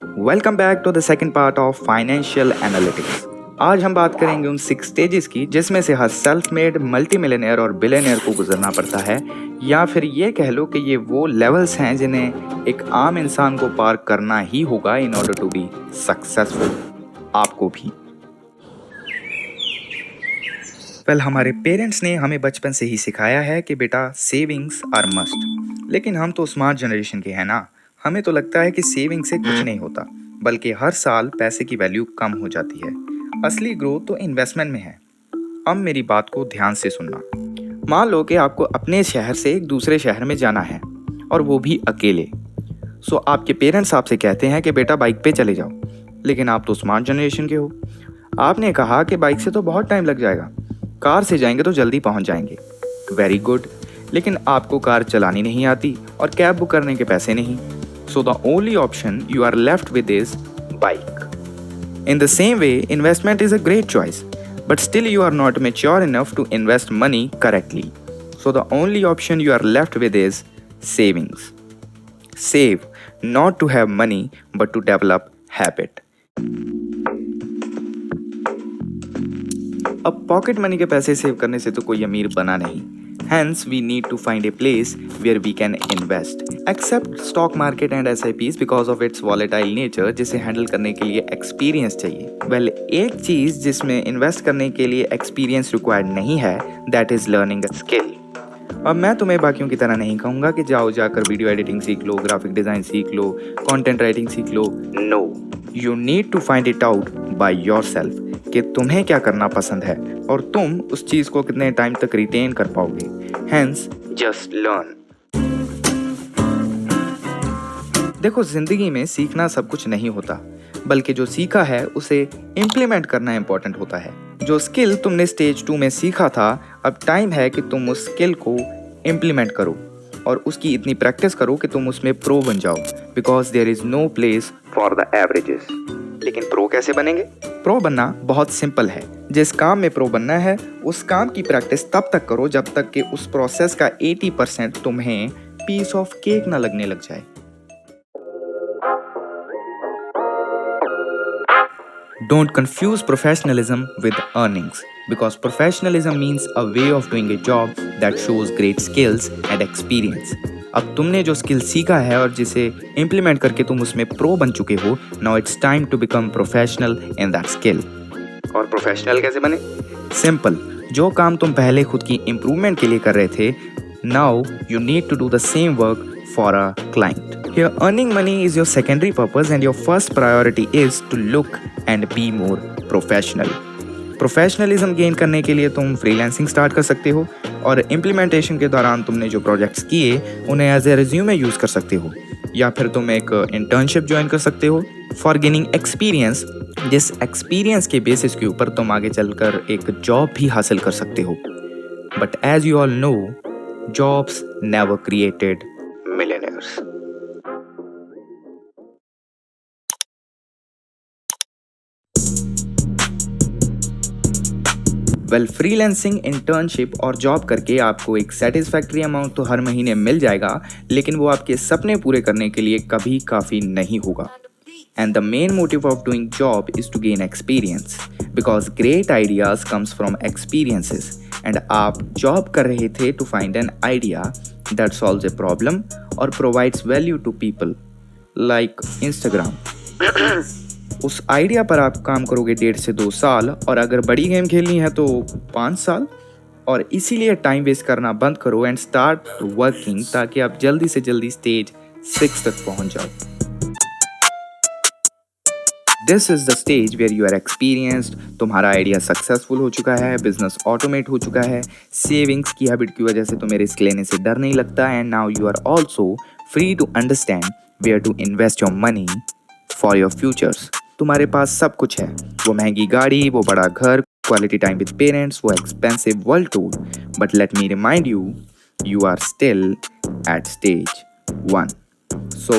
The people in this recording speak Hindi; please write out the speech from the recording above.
Welcome back to the second part of financial analytics. आज हम बात करेंगे उन 6 स्टेजेस की जिसमें से her self made multi millionaire और बिलियनेयर को गुजरना पड़ता है, या फिर ये कह लो कि ये वो लेवल्स हैं जिन्हें एक आम इंसान को पार करना ही होगा in order to be successful. आपको भी। हमारे पेरेंट्स ने हमें बचपन से ही सिखाया है कि बेटा सेविंग्स आर मस्ट, लेकिन हम तो स्मार्ट जनरेशन के हैं ना। हमें तो लगता है कि सेविंग से कुछ नहीं होता, बल्कि हर साल पैसे की वैल्यू कम हो जाती है। असली ग्रोथ तो इन्वेस्टमेंट में है। अब मेरी बात को ध्यान से सुनना। मान लो कि आपको अपने शहर से एक दूसरे शहर में जाना है, और वो भी अकेले। सो आपके पेरेंट्स आपसे कहते हैं कि बेटा बाइक पे चले जाओ, लेकिन आप तो स्मार्ट जनरेशन के हो। आपने कहा कि बाइक से तो बहुत टाइम लग जाएगा, कार से जाएंगे तो जल्दी पहुंच जाएंगे। वेरी गुड, लेकिन आपको कार चलानी नहीं आती और कैब बुक करने के पैसे नहीं। So the only option you are left with is bike. In the same way, investment is a great choice, but still you are not mature enough to invest money correctly. So the only option you are left with is savings. Save, not to have money, but to develop habit. अब पॉकेट मनी के पैसे सेव करने से तो कोई अमीर बना नहीं। Hence, we need to find a place where we can invest. Except stock market and SIPs because of its volatile nature, जिसे हैंडल करने के लिए एक्सपीरियंस चाहिए। वेल, एक चीज जिसमें इन्वेस्ट करने के लिए एक्सपीरियंस रिक्वायर्ड नहीं है, that is learning a skill. अब मैं तुम्हें बाकियों की तरह नहीं कहूंगा कि जाओ जाकर वीडियो एडिटिंग सीख लो, ग्राफिक डिजाइन सीख लो, कंटेंट राइटिंग सीख लो। No, you need to find it out by yourself कि तुम्हें क्या करना पसंद है और तुम उस चीज को कितने टाइम तक रिटेन कर पाओगे। Hence just learn. देखो, जिंदगी में सीखना सब कुछ नहीं होता, बल्कि जो सीखा है उसे इम्प्लीमेंट करना इंपॉर्टेंट होता है। जो स्किल तुमने स्टेज 2 में सीखा था, अब टाइम है कि तुम उस स्किल को इम्प्लीमेंट करो और उसकी इतनी प्रैक्टिस करो कि तुम उसमें प्रो बन जाओ, because there is no place for the averages. लेकिन प्रो कैसे बनेंगे? प्रो बनना बहुत सिंपल है। जिस काम में प्रो बनना है, उस काम की प्रैक्टिस तब तक करो जब तक कि उस प्रोसेस का 80% तुम्हें पीस ऑफ केक ना लगने लग जाए। Don't confuse professionalism with earnings, because professionalism means a way of doing a job that shows great skills and experience. अब तुमने जो स्किल सीखा है और जिसे इम्प्लीमेंट करके तुम उसमें प्रो बन चुके हो, now it's time to become professional in that skill. और प्रोफेशनल कैसे बने? सिंपल, जो काम तुम पहले खुद की इम्प्रूवमेंट के लिए कर रहे थे, now you need to do the same work for a client. Here, earning money is your secondary purpose and your first priority is to look and be more professional. Professionalism gain करने के लिए तुम फ्रीलांसिंग स्टार्ट कर सकते हो, और इम्प्लीमेंटेशन के दौरान तुमने जो प्रोजेक्ट्स किए उन्हें एज ए रिज्यूमे यूज़ कर सकते हो, या फिर तुम एक इंटर्नशिप ज्वाइन कर सकते हो फॉर गेनिंग एक्सपीरियंस, जिस एक्सपीरियंस के बेसिस के ऊपर तुम आगे चलकर एक जॉब भी हासिल कर सकते हो। But as you all know, jobs never created millionaires. Well, freelancing, internship और जॉब करके आपको एक सेटिस्फैक्ट्री अमाउंट तो हर महीने मिल जाएगा, लेकिन वो आपके सपने पूरे करने के लिए कभी काफ़ी नहीं होगा। And the main motive of doing job is to gain experience, because great ideas comes from experiences. And आप जॉब कर रहे थे to find an idea that solves a problem or provides value to people, like Instagram. उस आइडिया पर आप काम करोगे 1.5 से 2 साल, और अगर बड़ी गेम खेलनी है तो 5 साल। और इसीलिए टाइम वेस्ट करना बंद करो एंड स्टार्ट वर्किंग, ताकि आप जल्दी से जल्दी स्टेज 6 तक पहुंच जाओ। This is the stage where you are experienced. तुम्हारा आइडिया सक्सेसफुल हो चुका है, बिजनेस ऑटोमेट हो चुका है, सेविंग्स की हैबिट की वजह से तुम्हें रिस्क लेने से डर नहीं लगता, and now you are also free to understand where to invest your money for your futures. तुम्हारे पास सब कुछ है, वो महंगी गाड़ी, वो बड़ा घर, क्वालिटी टाइम विद पेरेंट्स, वो expensive world tour, but let me remind you, you are still at stage 1. So